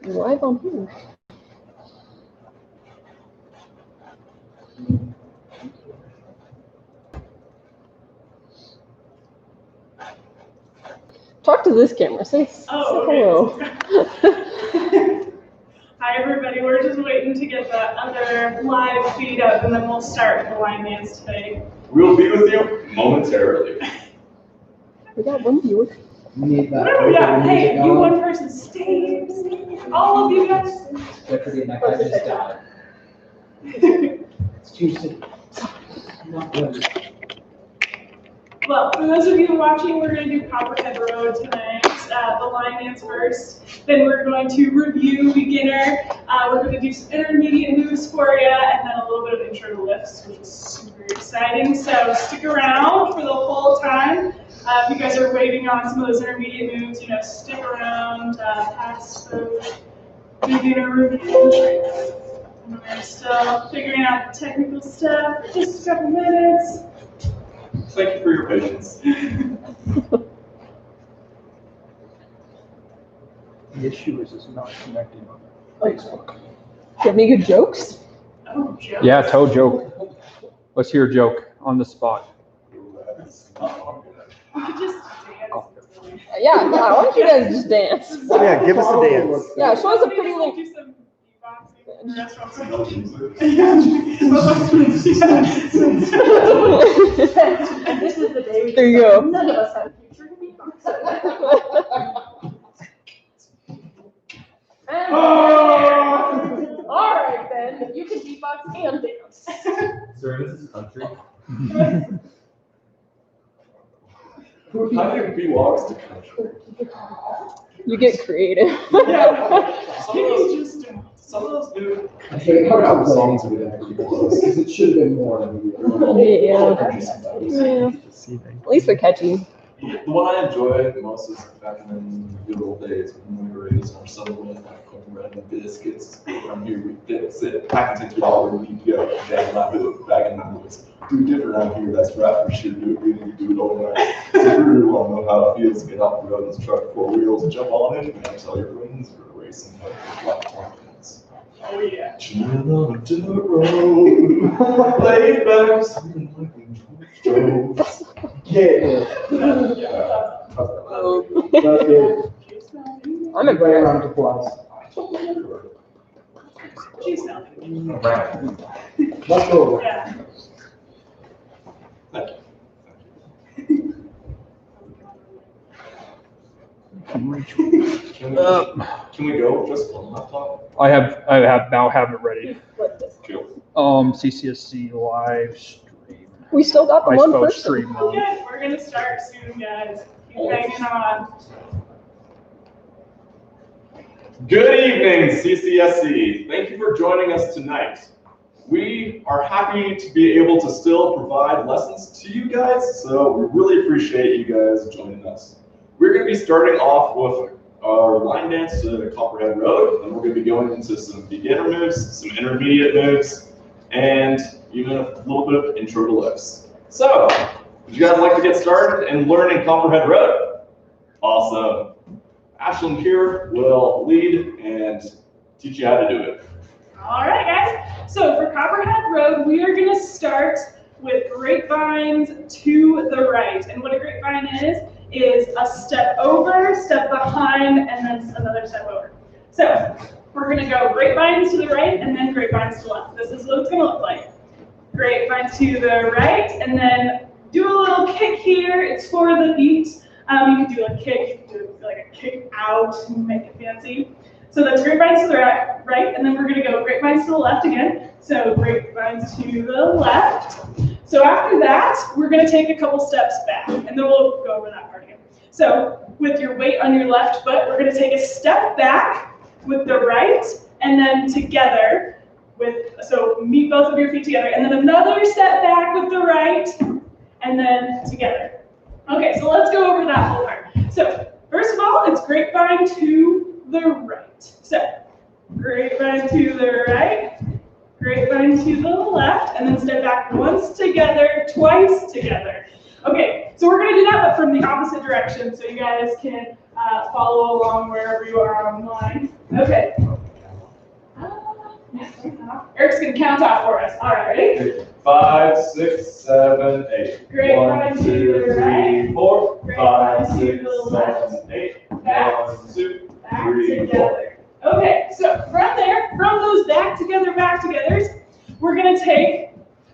Live on here. Talk to this camera. Say hello. Hi, everybody. We're just waiting to get the other live feed up, and then we'll start the line dance today. We'll be with you momentarily. We got one viewer. You need that. Hey, you one person, stay. All of you guys. Jeopardy and that guy just died. It's too soon. Not good. Well, for those of you watching, we're going to do Copperhead Road tonight. The line dance first. Then we're going to review beginner. We're going to do some intermediate moves for you, and then a little bit of intro to lifts, which is super exciting. So stick around for the whole time. If you guys are waiting on some of those intermediate moves, stick around past the beginner review. And we're still figuring out the technical stuff for just a couple minutes. Thank you for your patience. The issue is it's not connecting on Facebook. Do you have any good jokes? Oh, jokes. Yeah, toe joke. Let's hear a joke on the spot. We could just dance. Yeah, why don't you guys just dance? Yeah, give us a dance. Yeah, show us a pretty little. Do some beatboxing in the restaurant. And this is the day we There you go. None of us have future beatboxing. All right, then. You can beatbox and dance. Sir, this is country. How do you belongs to country? You get creative. Some of those new I hate how country it's songs would actually close. because it should have been more. Yeah. At least they're catchy. The one I enjoy the most is back in the good old days when we were raised on Southern like cornbread and biscuits. Around here we fix it. I can take it all we need to go. Dang, not do it back in the woods. Do it different around here. That's right. We should do it. We need to do it all right. So if you really want to know how it feels to get off the road in this truck, 4 wheels, and jump on it, and tell your friends we're racing like champions. Oh, yeah. Chilling on a dirt road, laid back, something like we drove. Yeah. That's it. I'm a Right around the plus. She's not. Let's go. Yeah. Thank you. Can we go just one laptop? I now have it ready. Cool. CCSC live stream. We still got the My one phone person. stream on. Good. We're going to start soon, guys. Keep hanging on. Good evening, CCSC. Thank you for joining us tonight. We are happy to be able to still provide lessons to you guys, so we really appreciate you guys joining us. We're going to be starting off with our line dance to Copperhead Road, and we're going to be going into some beginner moves, some intermediate moves, and even a little bit of intro to lifts. So, would you guys like to get started and learning Copperhead Road? Awesome. Ashlyn here will lead and teach you how to do it. All right, guys. So for Copperhead Road, we are going to start with grapevines to the right. And what a grapevine is a step over, step behind, and then another step over. So we're going to go grapevines to the right and then grapevines to the left. This is what it's going to look like. Grapevines to the right, and then do a little kick here. It's for the feet. You could do a kick, you could do like a kick out and make it fancy. So that's grapevines to the right, and then we're going to go grapevines to the left again. So grapevines to the left. So after that, we're going to take a couple steps back, and then we'll go over that part again. So with your weight on your left foot, we're going to take a step back with the right, and then together so meet both of your feet together, and then another step back with the right, and then together. Okay, so let's go over that whole part. So first of all, it's grapevine to the right. So grapevine to the right, grapevine to the left, and then step back once together, twice together. Okay, so we're going to do that, but from the opposite direction, so you guys can follow along wherever you are online. Okay. Eric's going to count off for us. All right, ready? 5, 6, 7, 8. Grapevine 1, to 2, the 3, right. 4. Grapevine 5, to 6, the left. 7, 8. Back. 1, 2, Back 3, 4. together. Okay, so from there, from those back togethers, we're going to take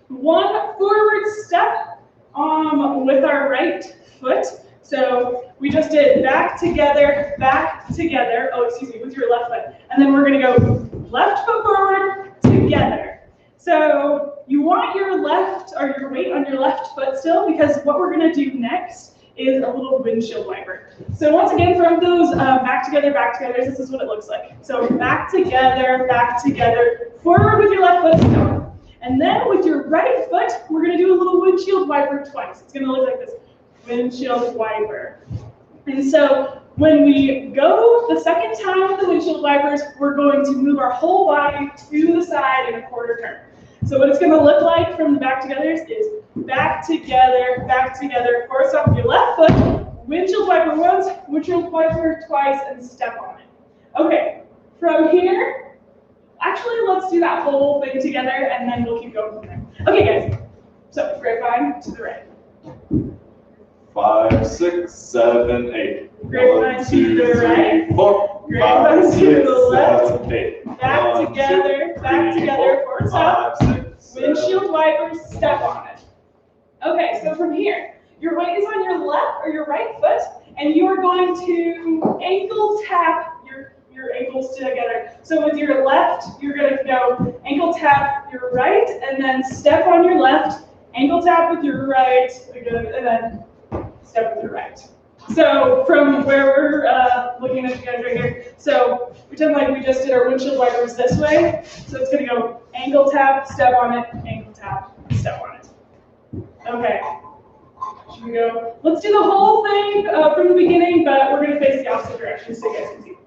one forward step with our right foot. So we just did back together, with your left foot. And then we're going to go left foot forward, together. So you want your left, or your weight on your left foot still, because what we're going to do next is a little windshield wiper. So once again, from those back together, this is what it looks like. So back together, forward with your left foot still. And then with your right foot, we're going to do a little windshield wiper twice. It's going to look like this, windshield wiper. And so when we go the second time with the windshield wipers, we're going to move our whole body to the side in a quarter turn. So what it's going to look like from the back togethers is back together, forward stop with your left foot, windshield wiper once, windshield wiper twice, and step on it. Okay, from here, actually let's do that whole thing together and then we'll keep going from there. Okay guys, so grapevine to the right. 5, 6, 7, 8. Grapevine 1, to 2, the 3, right. 4. Grapevine 5, to 6, the left. 7, 8. Back 1, together, 2, back 3, together, 4, forward stop. 5, 6, 7. Windshield wipers, step on it. Okay, so from here, your weight is on your left or your right foot, and you are going to ankle tap your ankles together. So with your left, you're going to go ankle tap your right, and then step on your left, ankle tap with your right, and then step with your right. So from where we're looking at you guys right here, so pretend like we just did our windshield wipers this way. So it's going to go ankle tap, step on it, ankle tap, step on it. Okay. Should we go? Let's do the whole thing from the beginning, but we're going to face the opposite direction so you guys can see.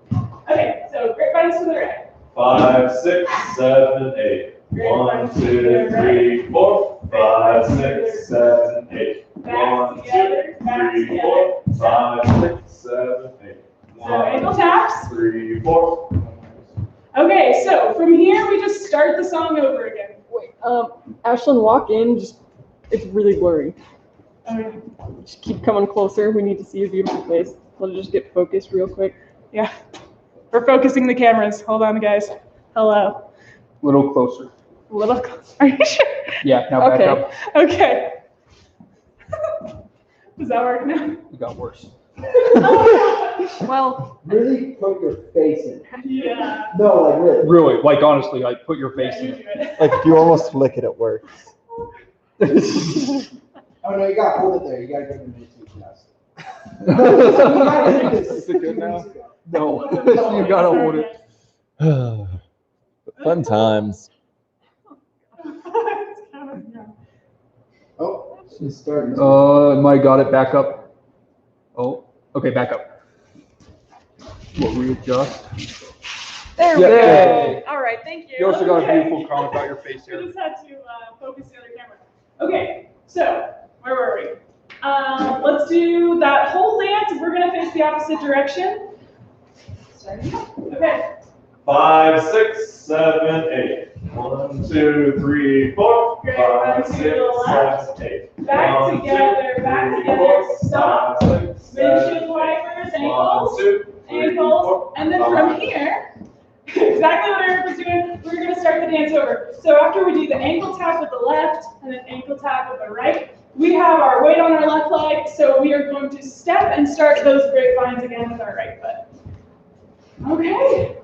Okay, so grapevines to the right. 5, 6, 7, 8. 1, 2, 3, 4. 5, 6, 7, 8. Back together, back 3, together. 4. 5, 6, 7, 8. So ankle taps. 3, 4. Okay, so from here we just start the song over again. Wait, Ashlyn, walk in. It's really blurry. Okay. Just keep coming closer. We need to see your beautiful face. Let's just get focused real quick. Yeah. We're focusing the cameras. Hold on, guys. Hello. A little closer. A little closer. Are you sure? Yeah, now back Okay. up. Okay. Does that work now? It got worse. Well, Really put your face in. Yeah. No, like really. Really, like honestly, like put your face Yeah, you in do it. Like if you almost flick it, it works. Oh no, you gotta hold it there. You gotta give him the two chest. Is it good now? No, you gotta hold it. Fun times. Oh, she's starting. Might got it back up. Oh, okay, back up. We'll readjust. there we Yay. go. All right, thank you. You also got a Okay. beautiful comment about your face We here. just had to focus the other camera. Okay, so where were we? Let's do that whole dance. We're gonna face the opposite direction. Okay. 5, 6, 7, 8. 1, 2, 3, 4. 5, 6, 7, 8. Back 1, 2, together, back 3, together. 4, Stop. 5, 6, 7, Windshield wipers, 1, ankles, 2, 3, ankles, 4. and then from here, exactly what Eric was doing, we're gonna start the dance over. So after we do the ankle tap with the left and then ankle tap with the right, we have our weight on our left leg, so we are going to step and start those grapevines again with our right foot. Okay.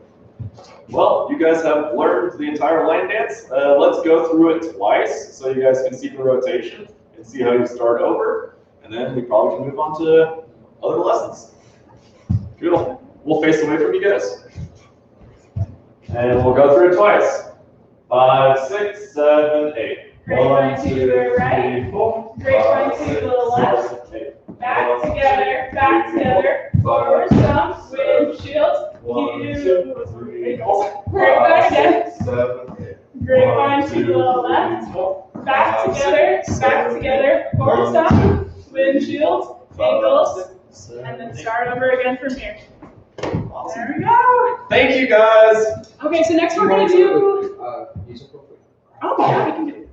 Well, you guys have learned the entire line dance. Let's go through it twice so you guys can see the rotation and see how you start over. And then we probably can move on to other lessons. Beautiful. We'll face away from you guys. And we'll go through it twice. 5, 6, 7, 8. Grapevine 1, to 2, the right. 3, 4. Grapevine 5, to 6, the left. 7, 8. Back together, forward stomp, windshield, 1, two, 2, 3, 4. Grapevine again. 7, 8. Grapevine to the left. Back together, forward stomp, windshield, ankles, and then start start over again from here. There we go. Thank you guys. Okay, so next we're gonna do. Music real quick. Oh yeah, we can do it.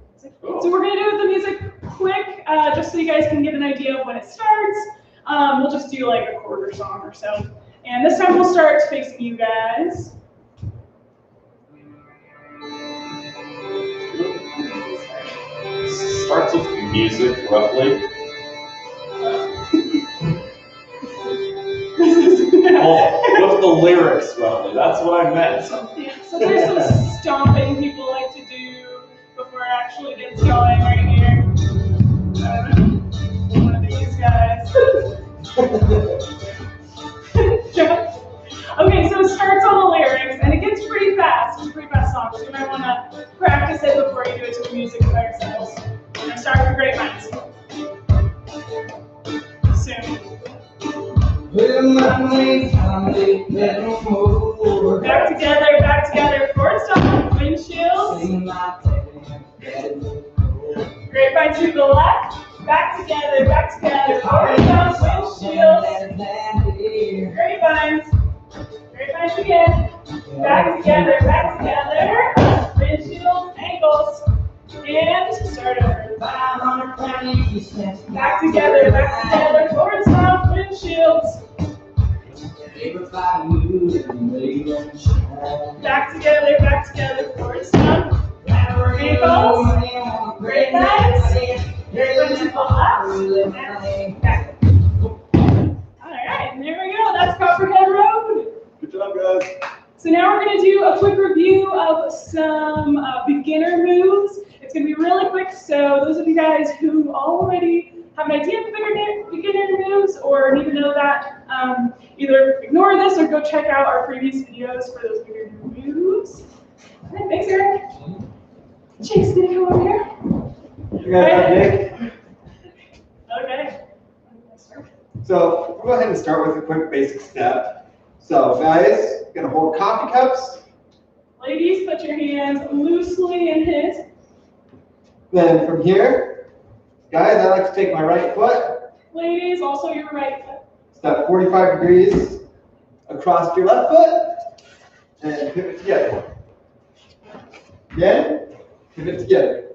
So we're gonna do the music quick, just so you guys can get an idea of when it starts. We'll just do like a quarter song or so. And this time we'll start facing you guys. Starts with music, roughly. Well, with the lyrics, roughly. That's what I meant. So there's some stomping people like to do before it actually gets going right here. One of these guys. Okay, so it starts on the lyrics, and it gets pretty fast. It's a pretty fast song, so you might want to practice it before you do it to the music by yourselves. We're going to start with Grapevine. Soon. Back together, forward stop, windshields. Grapevine to the left, back together, forward stop, windshields. Grapevines again, back together, windshields, ankles, and start over. Back together, forward stop, windshields. Back together, forward stop, ankles, grapevines to the left, back. Alright, and there we go, that's Copperhead Road. Good job, guys. So now we're going to do a quick review of some beginner moves. It's going to be really quick, so those of you guys who already have an idea of beginner moves or need to know that, either ignore this or go check out our previous videos for those beginner moves. All right, thanks, Eric. Jake's going to come over here. You guys have Jake? Okay. So we'll go ahead and start with a quick basic step. So guys, gonna hold coffee cups. Ladies, put your hands loosely in his. Then from here, guys, I like to take my right foot, Ladies, also your right foot. step 45 degrees across your left foot, and pivot together. Again, pivot together.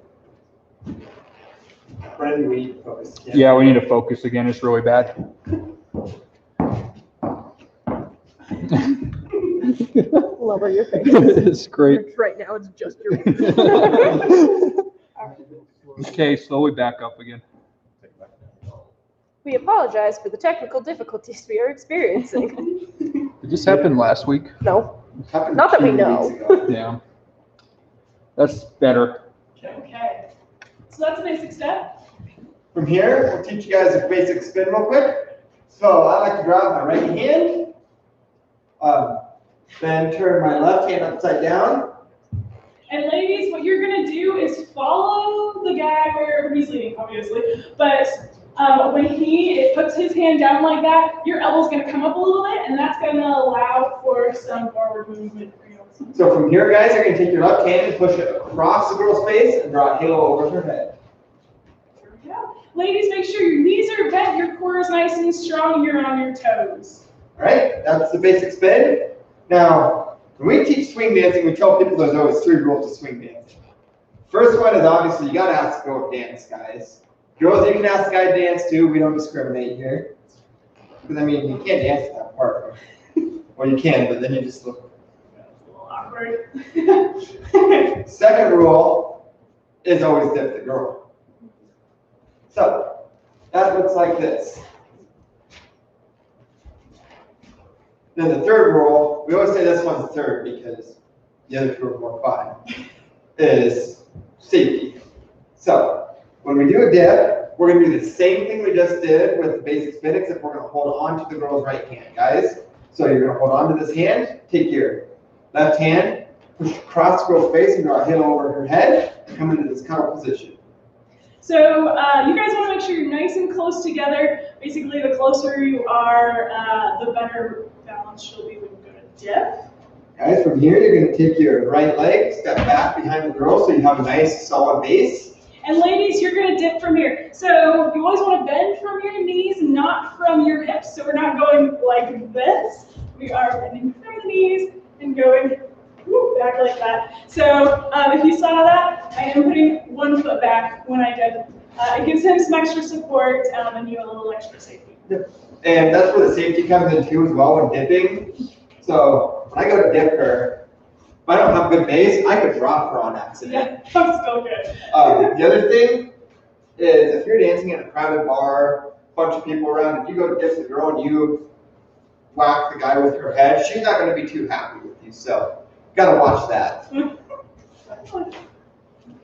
Brennan, we need to focus again. Yeah, we need to focus again. It's really bad. Lower your face. It's great. Right now, it's just your face. Okay, slowly back up again. We apologize for the technical difficulties we are experiencing. Did this happen last week? No, Happened not that we 2 know. weeks ago. Yeah. That's better. Okay. So that's a basic step. From here, we'll teach you guys a basic spin real quick. So I like to grab my right hand, then turn my left hand upside down. And ladies, what you're gonna do is follow the guy wherever he's leading, obviously. But when he puts his hand down like that, your elbow's gonna come up a little bit, and that's gonna allow for some forward movement for you. So from here, guys, you're gonna take your left hand and push it across the girl's face and draw a halo over her head. There we go. Ladies, make sure your knees are bent, your core is nice and strong, and you're on your toes. All right, that's the basic spin. Now, when we teach swing dancing, we tell people there's always 3 rules to swing dancing. First one is obviously you gotta ask to go with dance, guys. Girls, you can ask guys to dance too. We don't discriminate here. Because I mean, you can't dance that part. Well, you can, but then you just look. That's a little awkward. Second rule is always dip the girl. So that looks like this. Then the third rule, we always say this one's third because the other 2 are more fun, is safety. So when we do a dip, we're going to do the same thing we just did with the basic spin, except we're going to hold on to the girl's right hand, guys. So you're going to hold on to this hand, take your left hand, push across the girl's face and draw a halo over her head, and come into this cuddle position. So you guys want to make sure you're nice and close together. Basically, the closer you are, the better balance she'll be when you go to dip. Guys, from here, you're going to take your right leg, step back behind the girl so you have a nice solid base. And ladies, you're gonna dip from here. So you always wanna bend from your knees, not from your hips. So we're not going like this. We are bending from the knees and going back like that. So if you saw that, I am putting one foot back when I dip. It gives him some extra support and you a little extra safety. And that's where the safety comes in too as well when dipping. So when I go to dip her, if I don't have good base, I could drop her on accident. Yeah, I'm still good. The other thing is if you're dancing in a crowded bar, bunch of people around, if you go to dip the girl and you whack the guy with her head, she's not going to be too happy with you. So gotta watch that.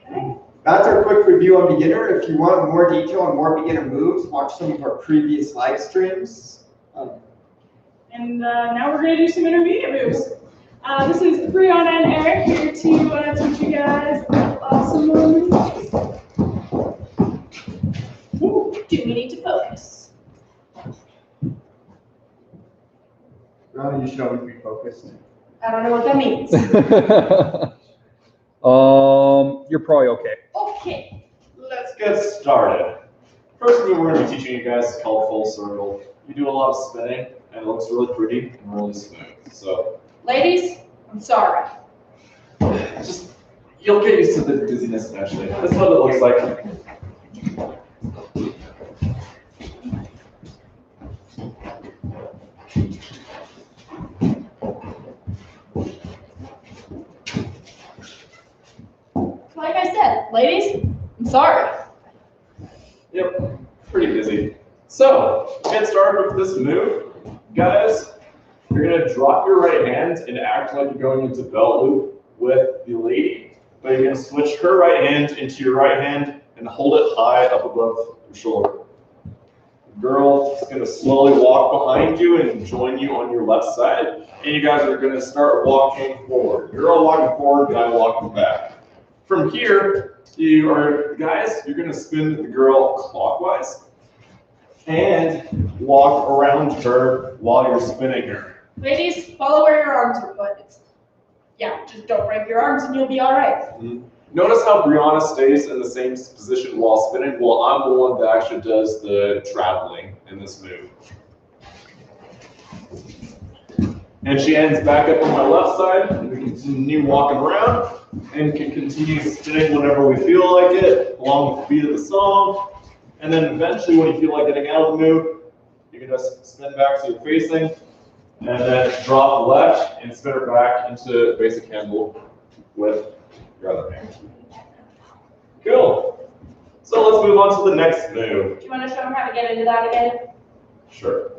Okay. That's our quick review on beginner. If you want more detail on more beginner moves, watch some of our previous live streams. And now we're going to do some intermediate moves. This is Breanna and Eric here to teach you guys awesome moves. Do we need to focus? Ronnie, you should always be focused. I don't know what that means. You're probably okay. Okay. Let's get started. First move we're going to be teaching you guys is called full circle. You do a lot of spinning, and it looks really pretty and really smooth. So, Ladies, I'm sorry. just you'll get used to the dizziness eventually. That's what it looks like. Like I said, ladies, I'm sorry. Yep, pretty busy. So, to get started with this move, guys, you're going to drop your right hand and act like you're going into belt loop with the lady, but you're going to switch her right hand into your right hand and hold it high up above your shoulder. The girl is going to slowly walk behind you and join you on your left side, and you guys are going to start walking forward. You're all walking forward, guy walking back. From here, you're going to spin the girl clockwise and walk around her while you're spinning her. Ladies, follow where your arms are put. Yeah, just don't break your arms and you'll be all right. Notice how Breanna stays in the same position while spinning, while I'm the one that actually does the traveling in this move. And she ends back up on my left side, and we continue walking around, and can continue spinning whenever we feel like it, along with the beat of the song. And then eventually, when you feel like getting out of the move, you can just spin back so you're facing, and then drop left and spin her back into basic handle with your other hand. Cool. So let's move on to the next move. Do you want to show them how to get into that again? Sure.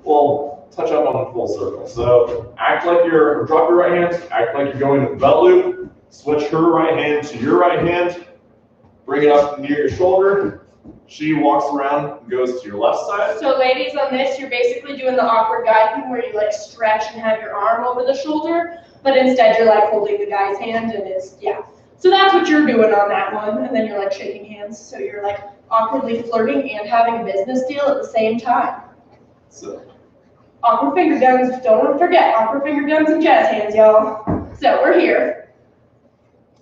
We'll touch up on the full circle. So drop your right hand, act like you're going to the belt loop, switch her right hand to your right hand, bring it up near your shoulder. She walks around and goes to your left side. So ladies, on this, you're basically doing the awkward guy thing where you like stretch and have your arm over the shoulder, but instead you're like holding the guy's hand and it's, yeah. So that's what you're doing on that one, and then you're like shaking hands, so you're like awkwardly flirting and having a business deal at the same time. So awkward finger guns, don't forget, awkward finger guns and jazz hands, y'all. So we're here.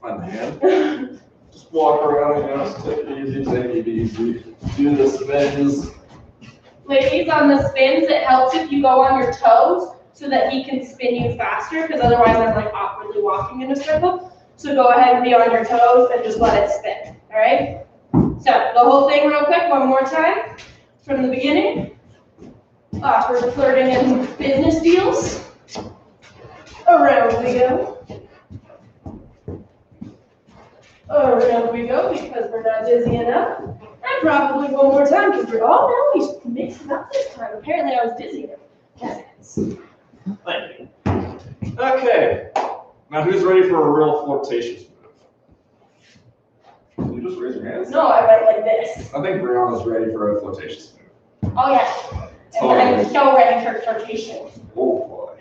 find the hand. Just walk around, just take it easy. Do the spins. Ladies, on the spins, it helps if you go on your toes so that he can spin you faster, because otherwise I'm like awkwardly walking in a circle. So go ahead and be on your toes and just let it spin, all right? So the whole thing real quick, one more time, from the beginning. Awkward flirting and business deals. Around we go. Around we go, because we're not dizzy enough. And probably one more time, because we're all no, he's mixing up this time. Apparently I was dizzy enough. Thank you. Okay. Now who's ready for a real flirtatious move? Can you just raise your hands? No, I went like this. I think Breanna's ready for a flirtatious move. Oh yeah. And I'm so ready for flirtation. Oh boy.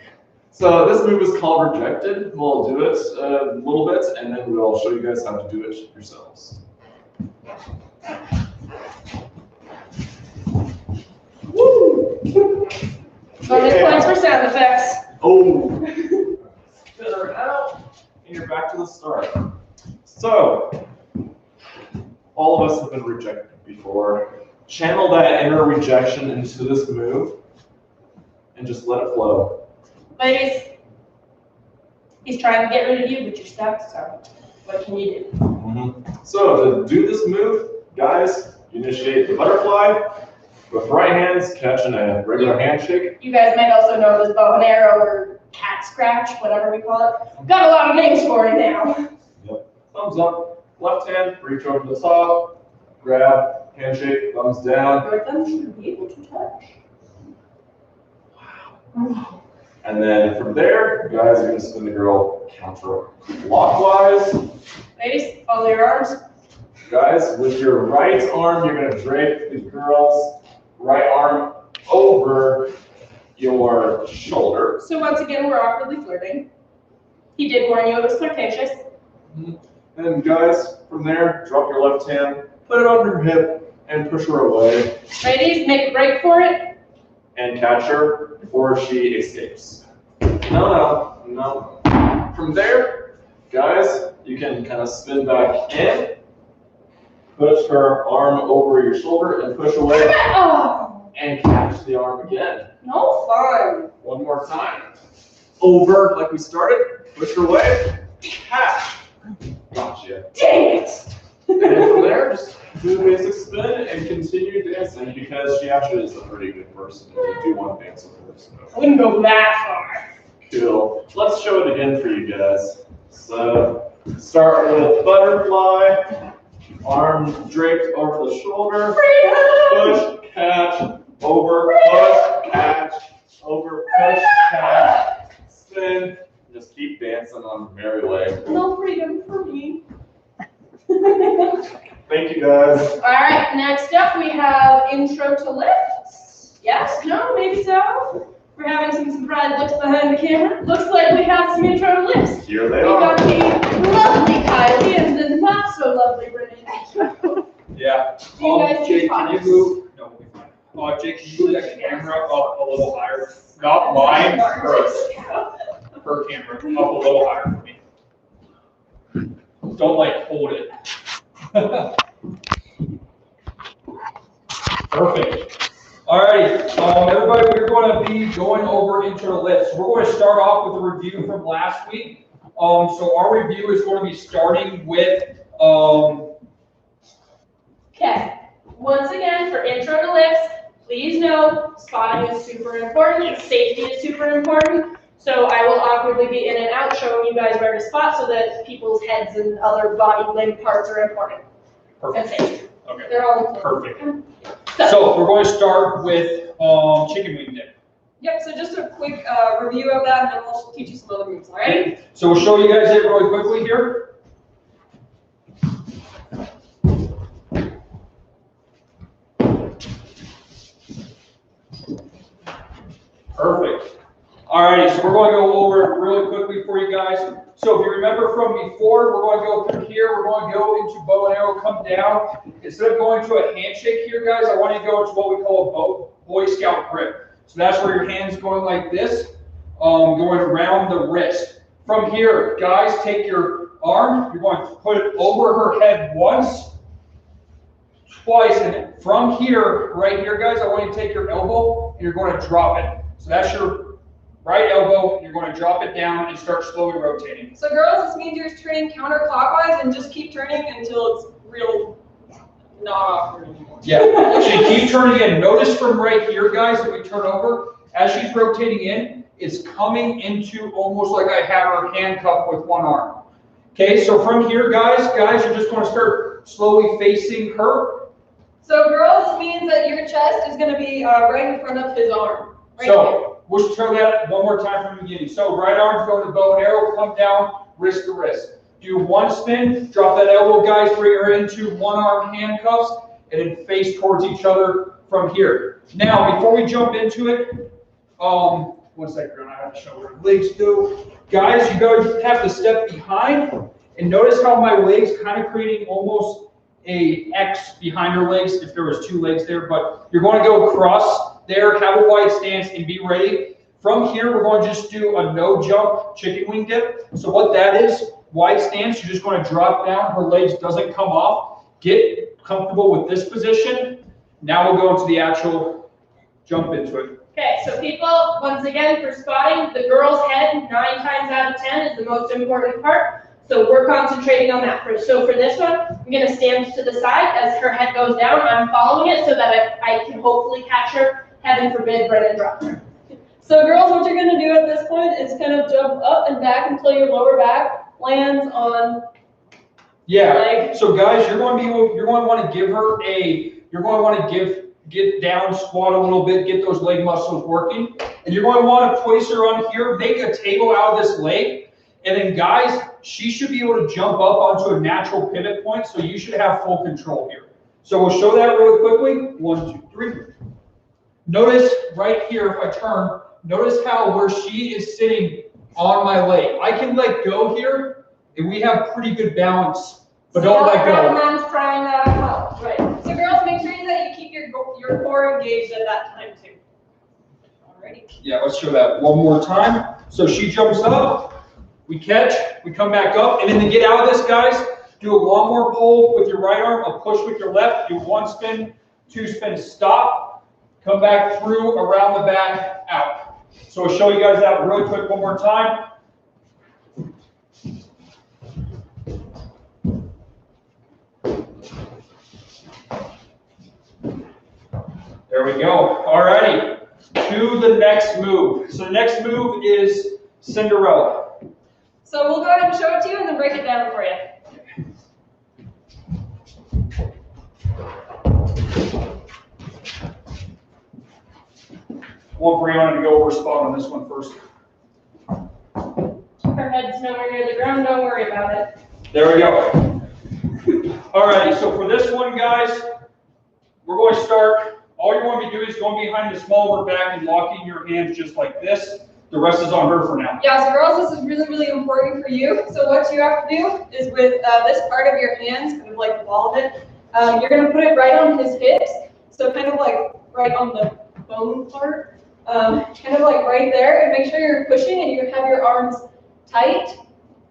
So this move is called Rejected. We'll do it a little bit, and then we'll show you guys how to do it yourselves. Woo! Bonus points for sound effects. Oh. Spin her out, and you're back to the start. So, all of us have been rejected before. Channel that inner rejection into this move and just let it flow. Ladies, he's trying to get rid of you, but you're stuck, so what can you do? So to do this move, guys, you initiate the butterfly with right hands, catching a regular handshake. You guys might also know it as bow and arrow or cat scratch, whatever we call it. Got a lot of names for it now. Yep. Thumbs up, left hand, reach over the top, grab, handshake, thumbs down. Your thumb should be able to touch. Wow. And then from there, you guys are going to spin the girl counterclockwise. Ladies, follow your arms. Guys, with your right arm, you're going to drape the girl's right arm over your shoulder. So once again, we're awkwardly flirting. He did warn you it was flirtatious. And guys, from there, drop your left hand, put it on your hip, and push her away. Ladies, make a break for it. And catch her before she escapes. No. From there, guys, you can kind of spin back in, push her arm over your shoulder and push away, and catch the arm again. No fun. One more time. Over, like we started, push her away, catch. Gotcha. Dang it. And then from there, just do the basic spin and continue dancing because she actually is a pretty good person. If you do want to dance with her, so. I wouldn't go that far. Cool. Let's show it again for you guys. So start with butterfly, arms draped over the shoulder, push, catch, over, push, catch, over, push, catch, spin. Just keep dancing on the merry way. No freedom for me. Thank you guys. All right, next up we have intro to lifts. Yes, no, maybe so. We're having some surprise looks behind the camera. Looks like we have some intro to lifts. Here they We are. got the lovely Kylie and the not so lovely Brennon. Yeah. Do you guys Jake, do can you products? move? No, we'll be fine. Jake, can you move that camera up a little higher? Not mine, hers. Her camera, up a little higher for me. Don't like hold it. Perfect. Alrighty, everybody, we're going to be going over into the list. We're going to start off with a review from last week. So our review is going to be starting with Okay, once again, for intro to lifts, please know spotting is super important, safety is super important. So I will awkwardly be in and out showing you guys where to spot so that people's heads and other body limb parts are important. And safe. Okay. They're all Perfect. important. So we're going to start with chicken wing dip. Yep, so just a quick review of that, and then we'll teach you some other moves, all right? So we'll show you guys it really quickly here. Perfect. Alrighty, so we're going to go over it really quickly for you guys. So if you remember from before, we're going to go through here. We're going to go into bow and arrow, come down. Instead of going to a handshake here, guys, I want you to go into what we call a Boy Scout grip. So that's where your hand's going like this, going around the wrist. From here, guys, take your arm. You're going to put it over her head once, twice, and from here, right here, guys, I want you to take your elbow and you're going to drop it. So that's your right elbow, and you're going to drop it down and start slowly rotating. So girls, this means you're turning counterclockwise and just keep turning until it's real not awkward anymore. Yeah, so keep turning in. Notice from right here, guys, that we turn over, as she's rotating in, it's coming into almost like I have her handcuffed with one arm. Okay, so from here, guys, you're just going to start slowly facing her. So girls, this means that your chest is going to be right in front of his arm. Right So we'll show that one more time from the beginning. So right arm's going to bow and arrow, come down, wrist to wrist. Do one spin, drop that elbow, guys, bring her into one arm handcuffs, and then face towards each other from here. Now, before we jump into it, one second, I have to show where the legs do. Guys, you guys have to step behind, and notice how my legs kind of creating almost a X behind her legs if there was two legs there, but you're going to go across there, have a wide stance, and be ready. From here, we're going to just do a no jump chicken wing dip. So what that is, wide stance, you're just going to drop down, her legs doesn't come off, get comfortable with this position, now we'll go into the actual jump into it. Okay, so people, once again, for spotting, the girl's head 9 times out of 10 is the most important part. So we're concentrating on that first. So for this one, I'm gonna stand to the side as her head goes down. I'm following it so that I can hopefully catch her. Heaven forbid Brennan drops her. So girls, what you're gonna do at this point is kind of jump up and back until your lower back lands on. Yeah. Leg. So guys, you're going to want to give her get down, squat a little bit, get those leg muscles working, and you're going to want to place her on here, make a table out of this leg, and then guys, she should be able to jump up onto a natural pivot point, so you should have full control here. So we'll show that really quickly. 1, 2, 3. Notice right here, if I turn, notice how where she is sitting on my leg. I can let go here, and we have pretty good balance, but don't let go. Everyone's trying that as well. Right. So girls, make sure that you keep your core engaged at that time too. Alrighty. Yeah, let's show that one more time. So she jumps up, we catch, we come back up, and then to get out of this, guys, do a lawnmower pull with your right arm, a push with your left, do 1 spin, 2 spins, stop, come back through, around the back, out. So we'll show you guys that really quick one more time. There we go. Alrighty, to the next move. So the next move is Cinderella. So we'll go ahead and show it to you and then break it down for you. I want Breanna to go over spot on this one first. Her head's nowhere near the ground, don't worry about it. There we go. Alrighty, so for this one, guys, we're going to start. All you want to be doing is going behind the smaller back and locking your hands just like this. The rest is on her for now. Yeah, so girls, this is really, really important for you. So what you have to do is with this part of your hands, kind of like the ball of it, you're going to put it right on his hips. So kind of like right on the bone part, kind of like right there, and make sure you're pushing and you have your arms tight.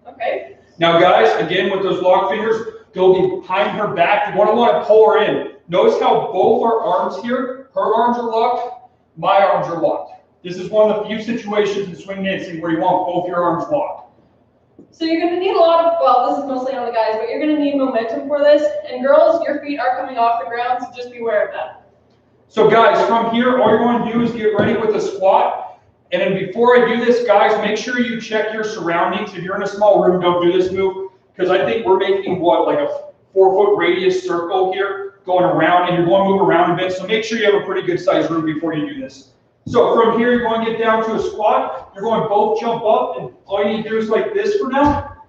Okay. Now, guys, again, with those locked fingers, go behind her back. You want to pull her in. Notice how both our arms here, her arms are locked, my arms are locked. This is one of the few situations in swing dancing where you want both your arms locked. So you're going to need a lot of, well, this is mostly on the guys, but you're going to need momentum for this. And girls, your feet are coming off the ground, so just be aware of that. So guys, from here, all you're going to do is get ready with a squat. And then before I do this, guys, make sure you check your surroundings. If you're in a small room, don't do this move, because I think we're making, what, like a 4-foot radius circle here, going around, and you're going to move around a bit. So make sure you have a pretty good sized room before you do this. So from here, you're going to get down to a squat. You're going to both jump up, and all you need to do is like this for now.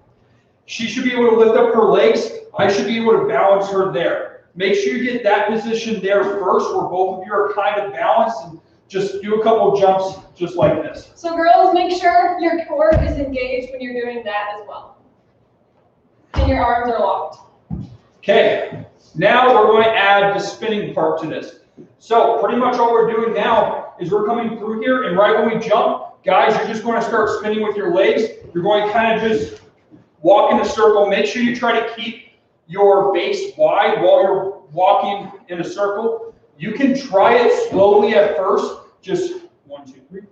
She should be able to lift up her legs. I should be able to balance her there. Make sure you get that position there first, where both of you are kind of balanced, and just do a couple jumps just like this. So girls, make sure your core is engaged when you're doing that as well. And your arms are locked. Okay, now we're going to add the spinning part to this. So pretty much all we're doing now is we're coming through here, and right when we jump, guys, you're just going to start spinning with your legs. You're going to kind of just walk in a circle. Make sure you try to keep your base wide while you're walking in a circle. You can try it slowly at first, just 1, 2, 3,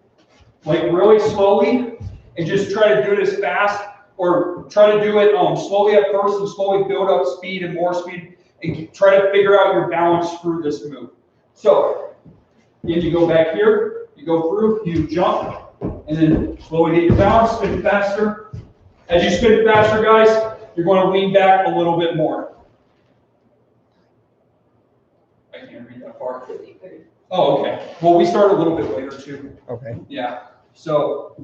like really slowly, and just try to do it as fast, or try to do it slowly at first and slowly build up speed and more speed, and try to figure out your balance through this move. So, again, you go back here, you go through, you jump, and then slowly get your balance, spin faster. As you spin faster, guys, you're going to lean back a little bit more. I can't read that far. Oh, okay. Well, we start a little bit later, too. Okay. Yeah. So,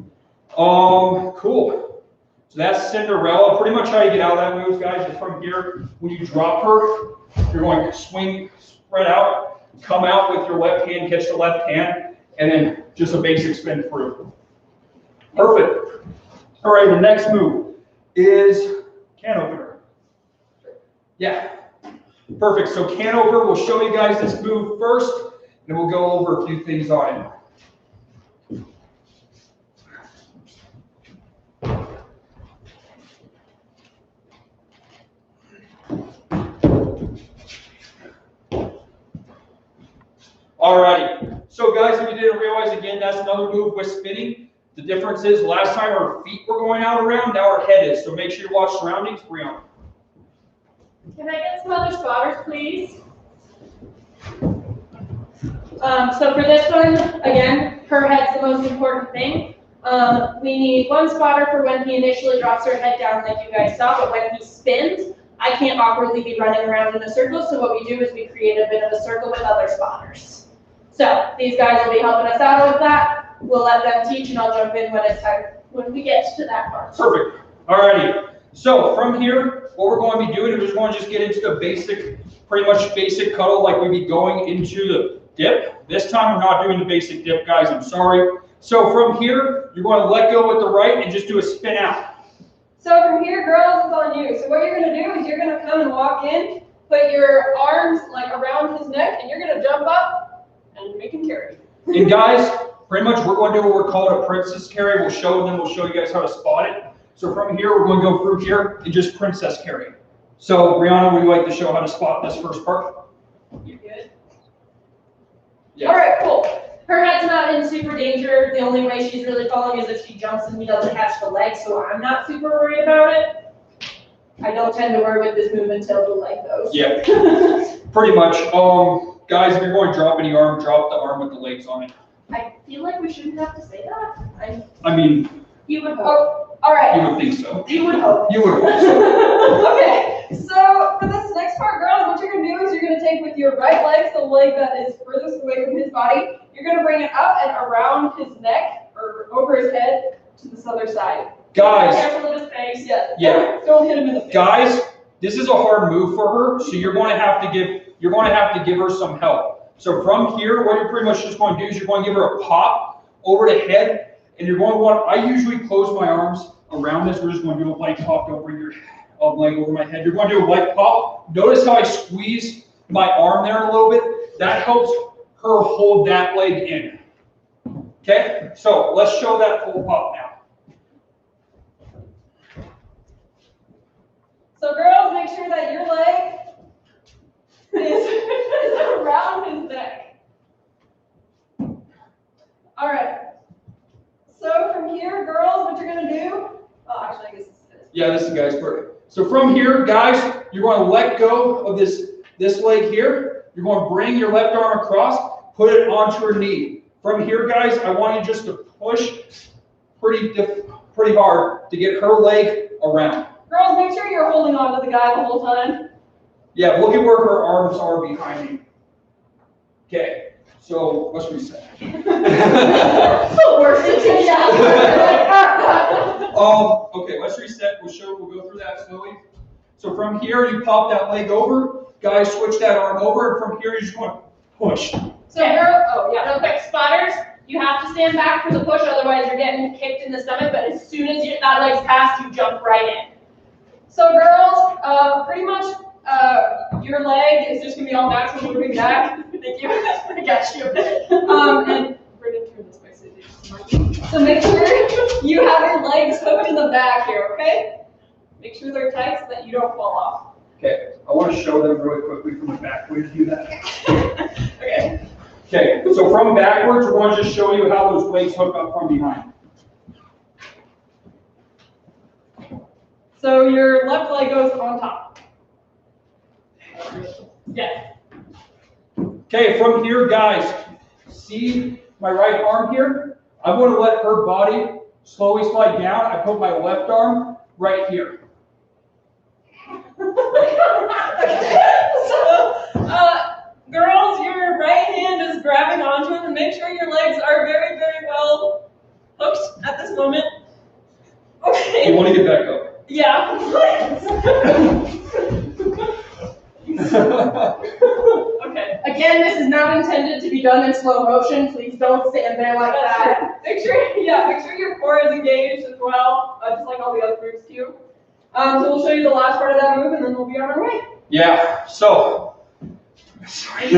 cool. So that's Cinderella. Pretty much how you get out of that move, guys, is from here. When you drop her, you're going to swing, spread out, come out with your left hand, catch the left hand, and then just a basic spin through. Perfect. All right, the next move is can opener. Yeah. Perfect. So can opener, we'll show you guys this move first, and we'll go over a few things on it. Alrighty. So guys, if you didn't realize, again, that's another move with spinning. The difference is last time our feet were going out around, now our head is. So make sure you watch surroundings. Breanna. Can I get some other spotters, please? So for this one, again, her head's the most important thing. We need one spotter for when he initially drops her head down like you guys saw, but when he spins, I can't awkwardly be running around in a circle, so what we do is we create a bit of a circle with other spotters. So these guys will be helping us out with that. We'll let them teach and I'll jump in when it's time, when we get to that part. Perfect. Alrighty. So from here, what we're going to be doing is we're going to just get into the basic, pretty much basic cuddle like we'd be going into the dip. This time we're not doing the basic dip, guys. I'm sorry. So from here, you're going to let go with the right and just do a spin out. So from here, girls, it's on you. So what you're going to do is you're going to come and walk in, put your arms like around his neck, and you're going to jump up and make him carry. And guys, pretty much we're going to do what we're calling a princess carry. We'll show them, we'll show you guys how to spot it. So from here, we're going to go through here and just princess carry. So Breanna, would you like to show how to spot this first part? You're good. Yeah. All right, cool. Her head's not in super danger. The only way she's really falling is if she jumps and he doesn't catch the leg, so I'm not super worried about it. I don't tend to worry with this move until the leg goes. Yeah, pretty much. Guys, if you're going to drop any arm, drop the arm with the legs on it. I feel like we shouldn't have to say that. I mean, You would hope. All right. you would think so. You would hope. You would hope so. Okay, so for this next part, girls, what you're going to do is you're going to take with your right leg, the leg that is furthest away from his body, you're going to bring it up and around his neck or over his head to this other side. Guys. Be careful of his face. Yes. Yeah. Don't hit him in the face. Guys, this is a hard move for her, so you're going to have to give her some help. So from here, what you're pretty much just going to do is you're going to give her a pop over the head, and you're going to want, I usually close my arms around this. We're just going to do a light pop over your leg over my head. You're going to do a light pop. Notice how I squeeze my arm there a little bit. That helps her hold that leg in. Okay, so let's show that full pop now. So girls, make sure that your leg is around his neck. All right. So from here, girls, what you're going to do, oh, actually, I guess this is. Yeah, this is guys perfect. So from here, guys, you're going to let go of this leg here. You're going to bring your left arm across, put it onto her knee. From here, guys, I want you just to push pretty hard to get her leg around. Girls, make sure you're holding on to the guy the whole time. Yeah, look at where her arms are behind me. Okay, so let's reset. Okay, let's reset. We'll go through that slowly. So from here, you pop that leg over. Guys, switch that arm over. And from here, you just want to push. So girl, oh yeah. Real quick, spotters, you have to stand back for the push, otherwise you're getting kicked in the stomach, but as soon as that leg's passed, you jump right in. So girls, pretty much your leg is just gonna be all natural moving back. Thank you. I got you. And we're gonna turn this way so make sure you have your legs hooked in the back here, okay? Make sure they're tight so that you don't fall off. Okay, I want to show them really quickly from the back way to do that. Okay. Okay, so from backwards, we're going to just show you how those legs hook up from behind. So your left leg goes on top. Yeah. Okay, from here, guys, see my right arm here? I'm going to let her body slowly slide down. I put my left arm right here. Girls, your right hand is grabbing onto it, and make sure your legs are very, very well hooked at this moment. Okay. You want to get back up? Yeah. Okay. Again, this is not intended to be done in slow motion. Please don't stand there like that. Make sure your core is engaged as well, just like all the other moves too. So we'll show you the last part of that move, and then we'll be on our way. Yeah, so, sorry.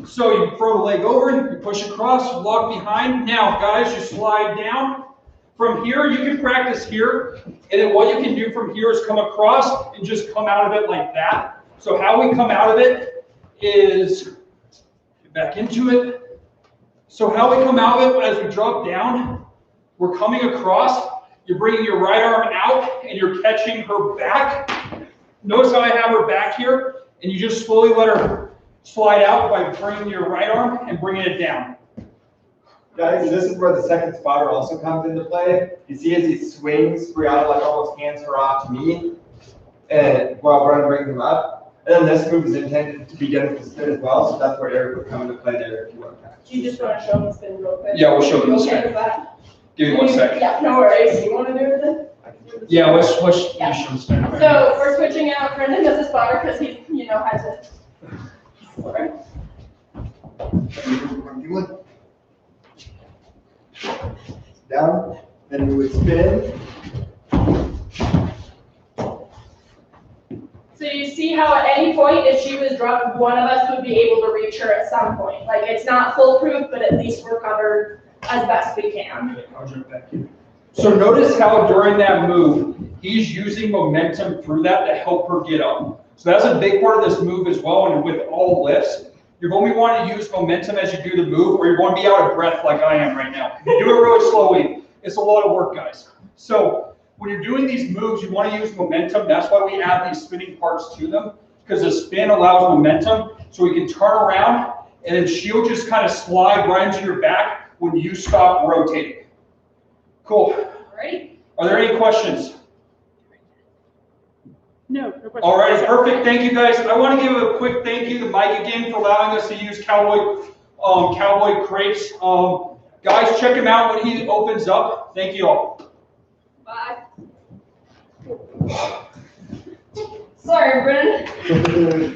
So you throw the leg over, you push across, you lock behind. Now, guys, you slide down. From here, you can practice here, and then what you can do from here is come across and just come out of it like that. So how we come out of it is get back into it. So how we come out of it as we drop down, we're coming across, you're bringing your right arm out and you're catching her back. Notice how I have her back here, and you just slowly let her slide out by bringing your right arm and bringing it down. Guys, this is where the second spotter also comes into play. You see as he swings, Breanna like almost hands her off to me, and while Brennan brings him up. And then this move is intended to be done with the spin as well, so that's where Eric would come into play there if you want to catch. Do you just want to show them the spin real quick? Yeah, we'll show them the Okay spin. with that? Give me 1 second. Yeah, no worries. You want to do it then? Yeah, let's Yeah. you show the spin. So we're switching out Brendan as a spotter because he, has to. Sorry. Down, then we would spin. So you see how at any point, if she was dropped, one of us would be able to reach her at some point. Like, it's not foolproof, but at least we're covered as best we can. I'll jump back in. So notice how during that move, he's using momentum through that to help her get up. So that's a big part of this move as well, and with all lifts, you're going to be wanting to use momentum as you do the move, or you're going to be out of breath like I am right now. If you do it really slowly, it's a lot of work, guys. So when you're doing these moves, you want to use momentum. That's why we add these spinning parts to them, because the spin allows momentum, so we can turn around, and then she'll just kind of slide right into your back when you stop rotating. Cool. Great. Are there any questions? No question. All right, perfect. Thank you, guys. I want to give a quick thank you to Mike again for allowing us to use cowboy crates. Guys, check him out when he opens up. Thank you all. Bye. Sorry, Brendan.